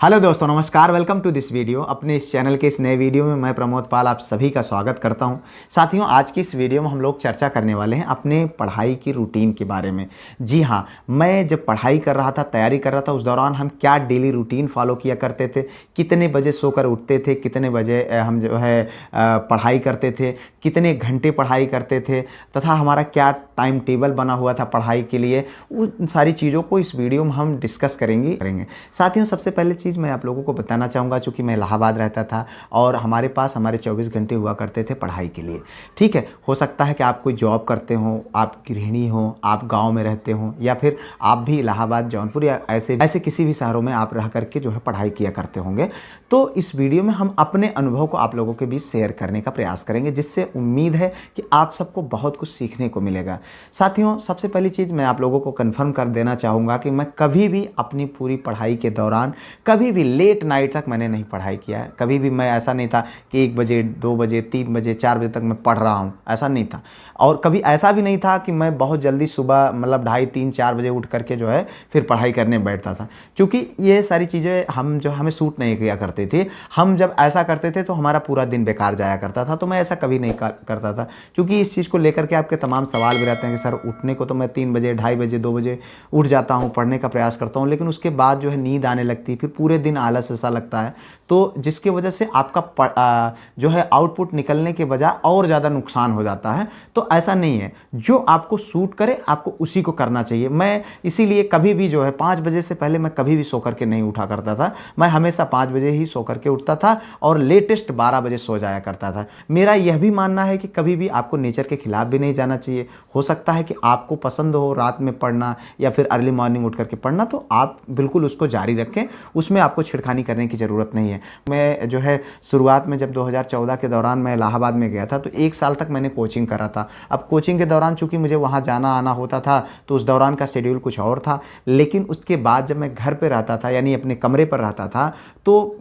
Hello दोस्तों, नमस्कार। Welcome to this video. अपने इस चैनल के इस नए वीडियो में मैं प्रमोद पाल आप सभी का स्वागत करता हूं। साथियों, आज की इस वीडियो में हम लोग चर्चा करने वाले हैं अपने पढ़ाई की रूटीन के बारे में। जी हाँ, मैं जब पढ़ाई कर रहा था, तैयारी कर रहा था, उस दौरान हम क्या डेली रूटीन फॉलो किया करते थे, कितने बजे सोकर उठते थे, कितने बजे हम जो है पढ़ाई करते थे, कितने घंटे पढ़ाई करते थे, तथा हमारा क्या टाइम टेबल बना हुआ था पढ़ाई के लिए, उन सारी चीज़ों को इस वीडियो में हम डिस्कस करेंगे। साथियों, सबसे पहले चीज़ मैं आप लोगों को बताना चाहूँगा, चूँकि मैं इलाहाबाद रहता था और हमारे पास हमारे 24 घंटे हुआ करते थे पढ़ाई के लिए। ठीक है, हो सकता है कि आप कोई जॉब करते हो, आप गृहिणी हो, आप गांव में रहते हो, या फिर आप भी इलाहाबाद, जौनपुर या ऐसे किसी भी शहरों में आप रह करके जो है पढ़ाई किया करते होंगे। तो इस वीडियो में हम अपने अनुभव को आप लोगों के बीच शेयर करने का प्रयास करेंगे, जिससे उम्मीद है कि आप सबको बहुत कुछ सीखने को मिलेगा। साथियों, सबसे पहली चीज़ मैं आप लोगों को कन्फर्म कर देना चाहूँगा कि मैं कभी भी अपनी पूरी पढ़ाई के दौरान कभी भी लेट नाइट तक मैंने नहीं पढ़ाई किया है। कभी भी मैं ऐसा नहीं था कि 1 बजे, 2 बजे, 3 बजे, 4 बजे तक मैं पढ़ रहा हूँ, ऐसा नहीं था। और कभी ऐसा भी नहीं था कि मैं बहुत जल्दी सुबह मतलब 2:30, 3, 4 बजे उठ करके जो है फिर पढ़ाई करने बैठता था, क्योंकि ये सारी चीज़ें हमें सूट नहीं किया करती थी। हम जब ऐसा करते थे तो हमारा पूरा दिन बेकार जाया करता था। तो मैं ऐसा कभी नहीं करता था, क्योंकि इस चीज़ को लेकर के आपके तमाम सवाल भी रहते हैं कि सर, उठने को तो मैं 3 बजे, 2:30 बजे, 2 बजे उठ जाता हूँ, पढ़ने का प्रयास करता हूँ, लेकिन उसके बाद जो है नींद आने लगती है, फिर पूरे दिन आलस ऐसा लगता है, तो जिसकी वजह से आपका जो है आउटपुट निकलने के बजाय और ज़्यादा नुकसान हो जाता है। तो ऐसा नहीं है, जो आपको सूट करे आपको उसी को करना चाहिए। मैं इसीलिए कभी भी जो है 5 बजे से पहले मैं कभी भी सो करके नहीं उठा करता था। मैं हमेशा 5 बजे ही सो करके उठता था और लेटेस्ट 12 बजे सो जाया करता था। मेरा यह भी मानना है कि कभी भी आपको नेचर के खिलाफ भी नहीं जाना चाहिए। हो सकता है कि आपको पसंद हो रात में पढ़ना या फिर अर्ली मॉर्निंग उठ करके पढ़ना, तो आप बिल्कुल उसको जारी रखें, उसमें आपको छिड़खानी करने की ज़रूरत नहीं है। मैं जो है शुरुआत में जब 2014 के दौरान मैं इलाहाबाद में गया था, तो 1 साल तक मैंने कोचिंग करा था। अब कोचिंग के दौरान चूंकि मुझे वहाँ जाना आना होता था, तो उस दौरान का शेड्यूल कुछ और था। लेकिन उसके बाद जब मैं घर पे रहता था, यानी अपने कमरे पर रहता था, तो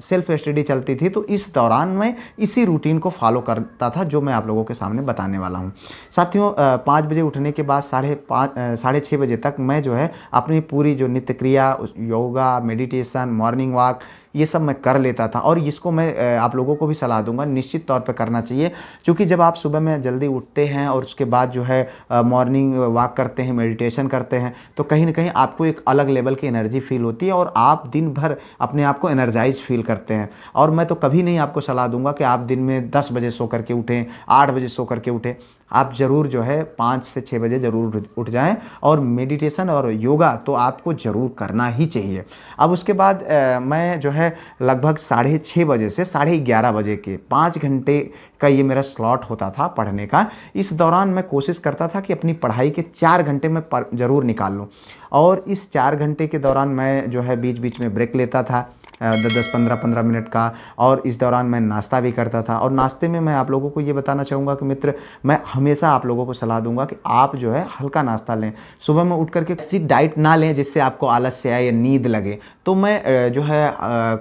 सेल्फ स्टडी चलती थी। तो इस दौरान मैं इसी रूटीन को फॉलो करता था, जो मैं आप लोगों के सामने बताने वाला हूँ। साथियों, 5 बजे उठने के बाद 5:30 बजे तक मैं जो है अपनी पूरी जो नित्य क्रिया, योगा, मेडिटेशन, मॉर्निंग वॉक, ये सब मैं कर लेता था। और इसको मैं आप लोगों को भी सलाह दूंगा, निश्चित तौर पे करना चाहिए, क्योंकि जब आप सुबह में जल्दी उठते हैं और उसके बाद जो है मॉर्निंग वॉक करते हैं, मेडिटेशन करते हैं, तो कहीं ना कहीं आपको एक अलग लेवल की एनर्जी फील होती है और आप दिन भर अपने आप को एनर्जाइज फील करते हैं। और मैं तो कभी नहीं आपको सलाह दूंगा कि आप दिन में 10 बजे सो करके उठें, 8 बजे सो करके उठें। आप ज़रूर जो है 5 से 6 बजे ज़रूर उठ जाएं, और मेडिटेशन और योगा तो आपको ज़रूर करना ही चाहिए। अब उसके बाद मैं जो है लगभग 6:30 बजे से 11:30 बजे के 5 घंटे का ये मेरा स्लॉट होता था पढ़ने का। इस दौरान मैं कोशिश करता था कि अपनी पढ़ाई के 4 घंटे मैं ज़रूर निकाल लूँ, और इस 4 घंटे के दौरान मैं जो है बीच बीच में ब्रेक लेता था 10-10, 15-15 मिनट का, और इस दौरान मैं नाश्ता भी करता था। और नाश्ते में मैं आप लोगों को ये बताना चाहूँगा कि मित्र, मैं हमेशा आप लोगों को सलाह दूंगा कि आप जो है हल्का नाश्ता लें। सुबह में उठ करके किसी डाइट ना लें जिससे आपको आलस्य आए या नींद लगे। तो मैं जो है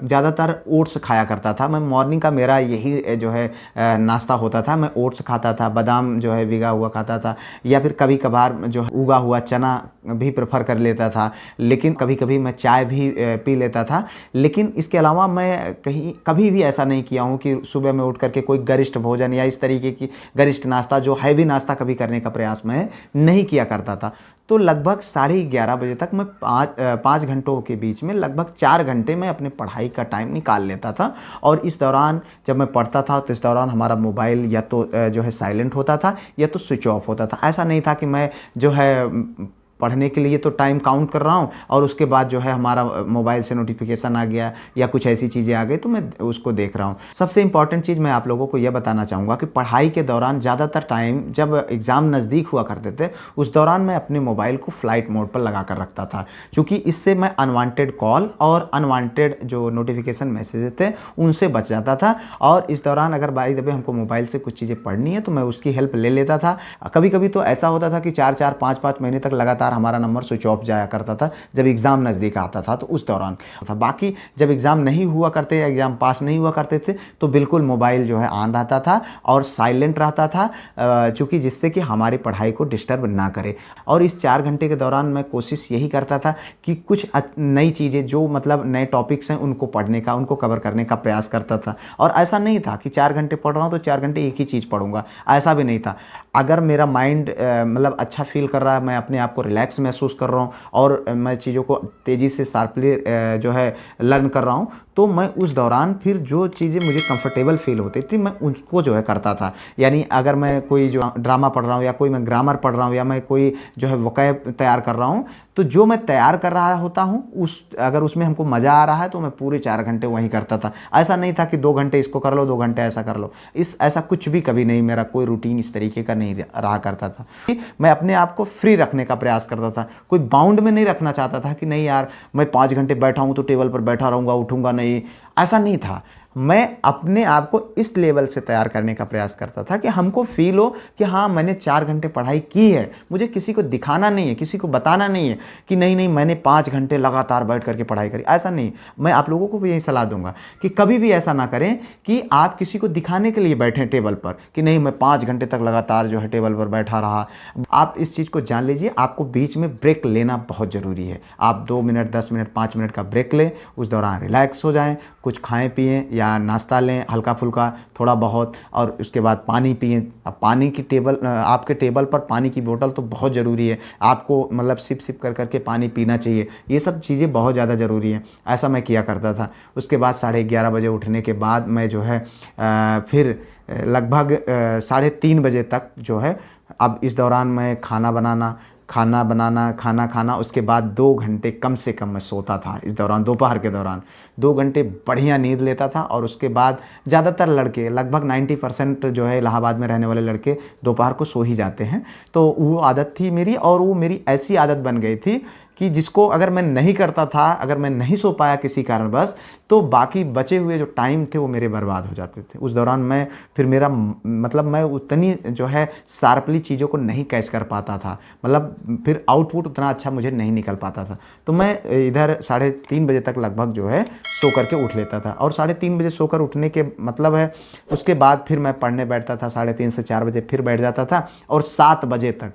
ज़्यादातर ओट्स खाया करता था। मैं मॉर्निंग का मेरा यही जो है नाश्ता होता था। मैं ओट्स खाता था, बादाम जो है भिगा हुआ खाता था, या फिर कभी कभार जो उगा हुआ चना भी प्रेफर कर लेता था। लेकिन कभी कभी मैं चाय भी पी लेता था। लेकिन इसके अलावा मैं कभी भी ऐसा नहीं किया हूँ कि सुबह में उठ करके कोई गरिष्ठ भोजन या इस तरीके की गरिष्ठ नाश्ता, जो हैवी नाश्ता कभी करने का प्रयास मैं नहीं किया करता था। तो लगभग 11:30 बजे तक मैं 5 घंटों के बीच में लगभग 4 घंटे में अपने पढ़ाई का टाइम निकाल लेता था। और इस दौरान जब मैं पढ़ता था, तो इस दौरान हमारा मोबाइल या तो जो है साइलेंट होता था या तो स्विच ऑफ होता था। ऐसा नहीं था कि मैं जो है पढ़ने के लिए तो टाइम काउंट कर रहा हूँ और उसके बाद जो है हमारा मोबाइल से नोटिफिकेशन आ गया या कुछ ऐसी चीज़ें आ गई तो मैं उसको देख रहा हूँ। सबसे इंपॉर्टेंट चीज़ मैं आप लोगों को यह बताना चाहूँगा कि पढ़ाई के दौरान ज़्यादातर टाइम जब एग्ज़ाम नज़दीक हुआ करते थे, उस दौरान मैं अपने मोबाइल को फ्लाइट मोड पर लगा कर रखता था, क्योंकि इससे मैं अनवांटेड कॉल और अनवांटेड जो नोटिफिकेशन मैसेजेस थे उनसे बच जाता था। और इस दौरान अगर बाई द वे हमको मोबाइल से कुछ चीज़ें पढ़नी है तो मैं उसकी हेल्प ले लेता था। कभी कभी तो ऐसा होता था कि 4-4, 5-5 महीने तक लगातार लगातार हमारा नंबर स्विच ऑफ जाया करता था जब एग्ज़ाम नज़दीक आता था, तो उस दौरान था। बाकी जब एग्ज़ाम नहीं हुआ करते, एग्ज़ाम पास नहीं हुआ करते थे, तो बिल्कुल मोबाइल जो है ऑन रहता था और साइलेंट रहता था, चूँकि जिससे कि हमारी पढ़ाई को डिस्टर्ब ना करे। और इस 4 घंटे के दौरान मैं कोशिश यही करता था कि कुछ नई चीज़ें जो मतलब नए टॉपिक्स हैं उनको पढ़ने का, उनको कवर करने का प्रयास करता था। और ऐसा नहीं था कि 4 घंटे पढ़ रहा हूँ तो 4 घंटे एक ही चीज़ पढ़ूंगा, ऐसा भी नहीं था। अगर मेरा माइंड मतलब अच्छा फील कर रहा है, मैं अपने आप को रिलैक्स महसूस कर रहा हूँ और मैं चीज़ों को तेज़ी से शार्पली जो है लर्न कर रहा हूँ, तो मैं उस दौरान फिर जो चीज़ें मुझे कंफर्टेबल फील होती थी मैं उसको जो है करता था। यानी अगर मैं कोई जो ड्रामा पढ़ रहा हूँ या कोई मैं ग्रामर पढ़ रहा हूँ या मैं कोई जो है वोकैब तैयार कर रहा हूँ, तो जो मैं तैयार कर रहा होता हूँ अगर उसमें हमको मज़ा आ रहा है तो मैं पूरे 4 घंटे वहीं करता था। ऐसा नहीं था कि 2 घंटे इसको कर लो, 2 घंटे ऐसा कर लो, ऐसा कुछ भी कभी नहीं, मेरा कोई रूटीन इस तरीके का नहीं रहा करता था। मैं अपने आप को फ्री रखने का प्रयास करता था, कोई बाउंड में नहीं रखना चाहता था कि नहीं यार मैं 5 घंटे बैठा हूँ तो टेबल पर बैठा रहूँगा, उठूँगा नहीं, ऐसा नहीं था। मैं अपने आप को इस लेवल से तैयार करने का प्रयास करता था कि हमको फील हो कि हाँ मैंने 4 घंटे पढ़ाई की है, मुझे किसी को दिखाना नहीं है, किसी को बताना नहीं है कि नहीं नहीं मैंने 5 घंटे लगातार बैठ करके पढ़ाई करी, ऐसा नहीं। मैं आप लोगों को भी यही सलाह दूंगा कि कभी भी ऐसा ना करें कि आप किसी को दिखाने के लिए बैठें टेबल पर कि नहीं मैं 5 घंटे तक लगातार जो है टेबल पर बैठा रहा। आप इस चीज़ को जान लीजिए, आपको बीच में ब्रेक लेना बहुत ज़रूरी है। आप 2 मिनट, 10 मिनट, 5 मिनट का ब्रेक लें, उस दौरान रिलैक्स हो जाएं, कुछ खाएं पिएं या नाश्ता लें हल्का फुल्का थोड़ा बहुत, और उसके बाद पानी पिएं। अब पानी की आपके टेबल पर पानी की बोतल तो बहुत ज़रूरी है, आपको मतलब सिप सिप कर करके पानी पीना चाहिए, ये सब चीज़ें बहुत ज़्यादा ज़रूरी हैं। ऐसा मैं किया करता था। उसके बाद 11:30 बजे उठने के बाद मैं जो है फिर लगभग 3:30 बजे तक जो है, अब इस दौरान मैं खाना बनाना, खाना खाना, उसके बाद 2 घंटे कम से कम मैं सोता था। इस दौरान दोपहर के दौरान 2 घंटे बढ़िया नींद लेता था। और उसके बाद ज़्यादातर लड़के, लगभग 90% जो है इलाहाबाद में रहने वाले लड़के दोपहर को सो ही जाते हैं। तो वो आदत थी मेरी, और वो मेरी ऐसी आदत बन गई थी कि जिसको अगर मैं नहीं करता था, अगर मैं नहीं सो पाया किसी कारणवश, तो बाकी बचे हुए जो टाइम थे वो मेरे बर्बाद हो जाते थे। उस दौरान मैं फिर मेरा मतलब मैं उतनी जो है शार्पली चीज़ों को नहीं कैच कर पाता था, मतलब फिर आउटपुट उतना अच्छा मुझे नहीं निकल पाता था। तो मैं इधर 3:30 बजे तक लगभग जो है सो करके उठ लेता था। और 3:30 बजे सोकर उठने के मतलब है उसके बाद फिर मैं पढ़ने बैठता था, 3:30 से 4 बजे फिर बैठ जाता था, और 7 बजे तक,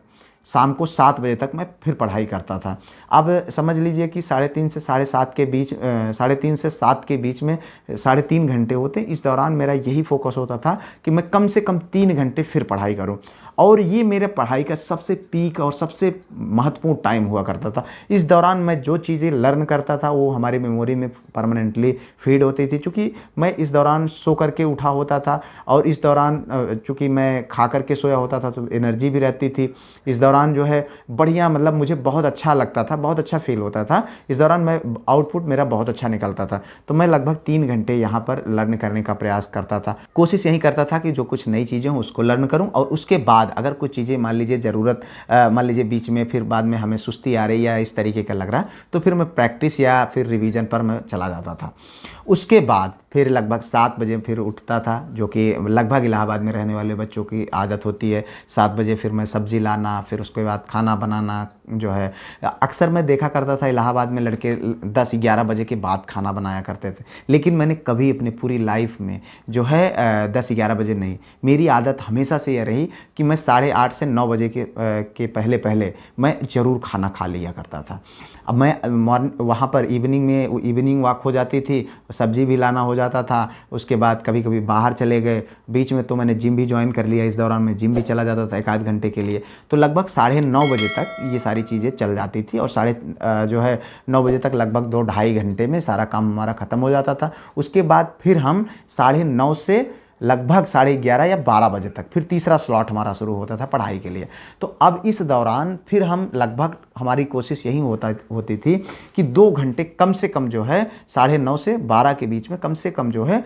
शाम को 7 बजे तक मैं फिर पढ़ाई करता था। अब समझ लीजिए कि 3:30 से 7:30 के बीच 3:30 से 7 के बीच में 3.5 घंटे होते। इस दौरान मेरा यही फोकस होता था कि मैं कम से कम 3 घंटे फिर पढ़ाई करूं, और ये मेरे पढ़ाई का सबसे पीक और सबसे महत्वपूर्ण टाइम हुआ करता था। इस दौरान मैं जो चीज़ें लर्न करता था वो हमारी मेमोरी में परमानेंटली फीड होती थी, क्योंकि मैं इस दौरान सो करके उठा होता था, और इस दौरान चूँकि मैं खा करके सोया होता था तो एनर्जी भी रहती थी। इस दौरान जो है बढ़िया, मतलब मुझे बहुत अच्छा लगता था, बहुत अच्छा फील होता था। इस दौरान मैं आउटपुट मेरा बहुत अच्छा निकलता था। तो मैं लगभग 3 घंटे यहाँ पर लर्न करने का प्रयास करता था। कोशिश यही करता था कि जो कुछ नई चीज़ें हों उसको लर्न करूँ, और उसके बाद अगर कुछ चीज़ें मान लीजिए बीच में फिर बाद में हमें सुस्ती आ रही या इस तरीके का लग रहा, तो फिर मैं प्रैक्टिस या फिर रिवीजन पर मैं चला जाता था। उसके बाद फिर लगभग 7 बजे फिर उठता था, जो कि लगभग इलाहाबाद में रहने वाले बच्चों की आदत होती है। 7 बजे फिर मैं सब्ज़ी लाना, फिर उसके बाद खाना बनाना जो है। अक्सर मैं देखा करता था इलाहाबाद में लड़के 10-11 बजे के बाद खाना बनाया करते थे, लेकिन मैंने कभी अपनी पूरी लाइफ में जो है 10-11 बजे नहीं, मेरी आदत हमेशा से यह रही कि मैं 8:30 से 9 बजे के पहले मैं ज़रूर खाना खा लिया करता था। अब मैं वहाँ पर इवनिंग वॉक हो जाती थी, सब्ज़ी भी लाना हो जाता था। उसके बाद कभी कभी बाहर चले गए, बीच में तो मैंने जिम भी ज्वाइन कर लिया। इस दौरान मैं जिम भी चला जाता था 1 आध घंटे के लिए। तो लगभग 9:30 बजे तक ये सारी चीज़ें चल जाती थी, और 9 बजे तक लगभग 2-2.5 घंटे में सारा काम हमारा ख़त्म हो जाता था। उसके बाद फिर हम 9:30 से लगभग 11:30 या 12 बजे तक फिर तीसरा स्लॉट हमारा शुरू होता था पढ़ाई के लिए। तो अब इस दौरान फिर हम लगभग, हमारी कोशिश यही होती थी कि 2 घंटे कम से कम जो है 9:30 से 12 के बीच में कम से कम जो है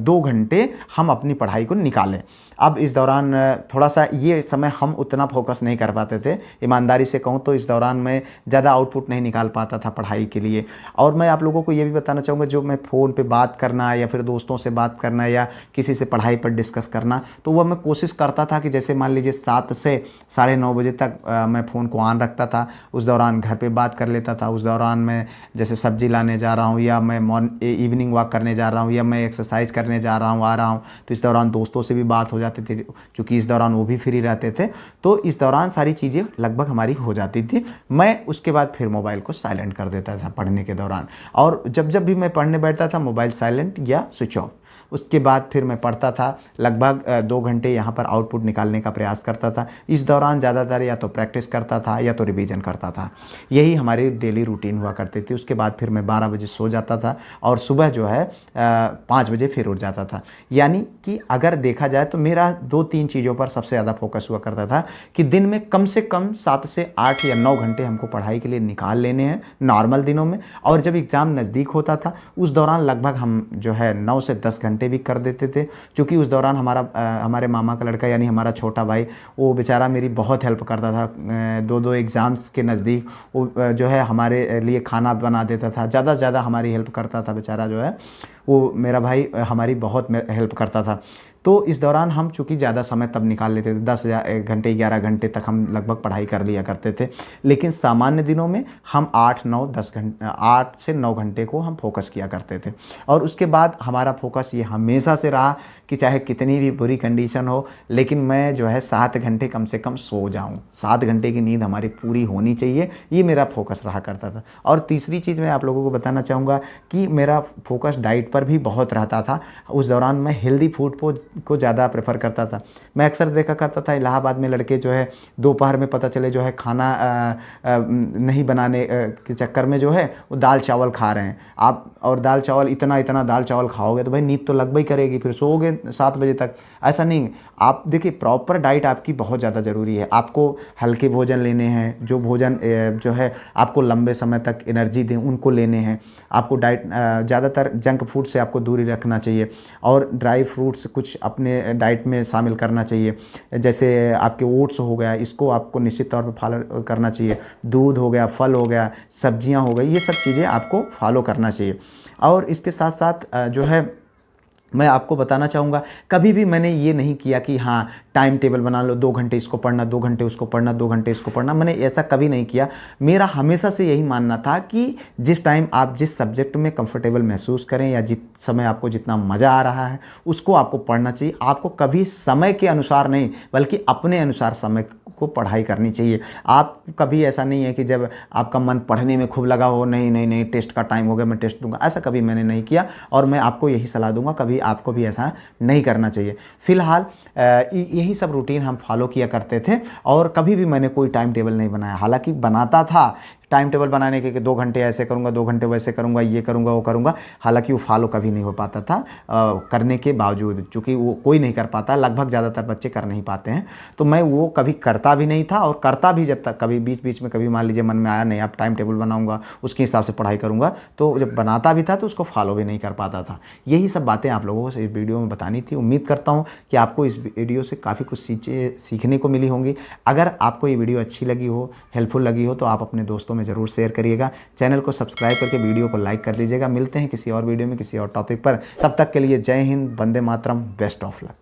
2 घंटे हम अपनी पढ़ाई को निकालें। अब इस दौरान थोड़ा सा ये समय हम उतना फोकस नहीं कर पाते थे। ईमानदारी से कहूँ तो इस दौरान मैं ज़्यादा आउटपुट नहीं निकाल पाता था पढ़ाई के लिए। और मैं आप लोगों को ये भी बताना चाहूँगा, जो मैं फ़ोन पे बात करना या फिर दोस्तों से बात करना या किसी से पढ़ाई पर डिस्कस करना, तो वह मैं कोशिश करता था कि जैसे मान लीजिए 7 से 9:30 बजे तक मैं फ़ोन को ऑन रखता था। उस दौरान घर पे बात कर लेता था। उस दौरान मैं जैसे सब्जी लाने जा रहा हूँ या मैं इवनिंग वॉक करने जा रहा हूँ या मैं एक्सरसाइज करने जा रहा हूँ, आ रहा हूँ, तो इस दौरान दोस्तों से भी बात हो जाती थी, क्योंकि इस दौरान वो भी फ्री रहते थे। तो इस दौरान सारी चीज़ें लगभग हमारी हो जाती थी। मैं उसके बाद फिर मोबाइल को साइलेंट कर देता था पढ़ने के दौरान, और जब भी मैं पढ़ने बैठता था मोबाइल साइलेंट या स्विच ऑफ। उसके बाद फिर मैं पढ़ता था, लगभग 2 घंटे यहाँ पर आउटपुट निकालने का प्रयास करता था। इस दौरान ज़्यादातर या तो प्रैक्टिस करता था या तो रिवीजन करता था। यही हमारी डेली रूटीन हुआ करती थी। उसके बाद फिर मैं 12 बजे सो जाता था और सुबह जो है 5 बजे फिर उठ जाता था। यानी कि अगर देखा जाए तो मेरा 2-3 चीज़ों पर सबसे ज़्यादा फोकस हुआ करता था कि दिन में कम से कम 7 से 8 या 9 घंटे हमको पढ़ाई के लिए निकाल लेने हैं नॉर्मल दिनों में। और जब एग्ज़ाम नज़दीक होता था उस दौरान लगभग हम जो है 9 से 10 घंटे भी कर देते थे, क्योंकि उस दौरान हमारे मामा का लड़का यानी हमारा छोटा भाई, वो बेचारा मेरी बहुत हेल्प करता था। 2-2 एग्ज़ाम्स के नज़दीक वो जो है हमारे लिए खाना बना देता था, ज़्यादा से ज़्यादा हमारी हेल्प करता था बेचारा जो है वो मेरा भाई, हमारी बहुत हेल्प करता था। तो इस दौरान हम चूँकि ज़्यादा समय तब निकाल लेते थे, 10 घंटे 11 घंटे तक हम लगभग पढ़ाई कर लिया करते थे। लेकिन सामान्य दिनों में हम 8 से 9 घंटे को हम फोकस किया करते थे। और उसके बाद हमारा फोकस ये हमेशा से रहा कि चाहे कितनी भी बुरी कंडीशन हो, लेकिन मैं जो है 7 घंटे कम से कम सो जाऊँ, 7 घंटे की नींद हमारी पूरी होनी चाहिए, ये मेरा फोकस रहा करता था। और तीसरी चीज़ मैं आप लोगों को बताना चाहूँगा कि मेरा फोकस डाइट पर भी बहुत रहता था। उस दौरान मैं हेल्दी फूड को ज़्यादा प्रेफर करता था। मैं अक्सर देखा करता था इलाहाबाद में लड़के जो है दोपहर में पता चले जो है खाना नहीं बनाने के चक्कर में जो है वो दाल चावल खा रहे हैं। आप और दाल चावल इतना दाल चावल खाओगे तो भाई नींद तो लगभग ही करेगी, फिर सोओगे 7 बजे तक। ऐसा नहीं, आप देखिए प्रॉपर डाइट आपकी बहुत ज़्यादा ज़रूरी है। आपको हल्के भोजन लेने हैं, जो भोजन जो है आपको लंबे समय तक एनर्जी दें उनको लेने हैं। आपको डाइट ज़्यादातर जंक फूड से आपको दूरी रखना चाहिए और ड्राई फ्रूट्स कुछ अपने डाइट में शामिल करना चाहिए। जैसे आपके ओट्स हो गया, इसको आपको निश्चित तौर पर फॉलो करना चाहिए। दूध हो गया, फल हो गया, सब्जियां हो गई, ये सब चीज़ें आपको फॉलो करना चाहिए। और इसके साथ साथ जो है मैं आपको बताना चाहूँगा, कभी भी मैंने ये नहीं किया कि हाँ टाइम टेबल बना लो, 2 घंटे इसको पढ़ना, 2 घंटे उसको पढ़ना, 2 घंटे इसको पढ़ना। मैंने ऐसा कभी नहीं किया। मेरा हमेशा से यही मानना था कि जिस टाइम आप जिस सब्जेक्ट में कंफर्टेबल महसूस करें या जिस समय आपको जितना मज़ा आ रहा है उसको आपको पढ़ना चाहिए। आपको कभी समय के अनुसार नहीं बल्कि अपने अनुसार समय को पढ़ाई करनी चाहिए। आप कभी ऐसा नहीं है कि जब आपका मन पढ़ने में खूब लगा हो, नहीं टेस्ट का टाइम हो गया मैं टेस्ट दूंगा, ऐसा कभी मैंने नहीं किया। और मैं आपको यही सलाह दूंगा, कभी आपको भी ऐसा नहीं करना चाहिए। फिलहाल यही सब रूटीन हम फॉलो किया करते थे और कभी भी मैंने कोई टाइम टेबल नहीं बनाया। हालांकि बनाता था टाइम टेबल बनाने के कि 2 घंटे ऐसे करूँगा, 2 घंटे वैसे करूँगा, ये करूँगा वो करूँगा, हालांकि वो फॉलो कभी नहीं हो पाता था करने के बावजूद, क्योंकि वो कोई नहीं कर पाता, लगभग ज़्यादातर बच्चे कर नहीं पाते हैं। तो मैं वो कभी करता भी नहीं था और करता भी जब तक कभी बीच में कभी मान लीजिए मन में आया नहीं अब टाइम टेबल बनाऊँगा उसके हिसाब से पढ़ाई करूँगा, तो जब बनाता भी था तो उसको फॉलो भी नहीं कर पाता था। यही सब बातें आप लोगों को इस वीडियो में बतानी थी। उम्मीद करता हूँ कि आपको इस वीडियो से काफ़ी कुछ चीज़ें सीखने को मिली होंगी। अगर आपको ये वीडियो अच्छी लगी हो, हेल्पफुल लगी हो, तो आप अपने दोस्तों में ज़रूर शेयर करिएगा। चैनल को सब्सक्राइब करके वीडियो को लाइक कर दीजिएगा। मिलते हैं किसी और वीडियो में किसी और टॉपिक पर। तब तक के लिए जय Hind, Vande Mataram, best of luck.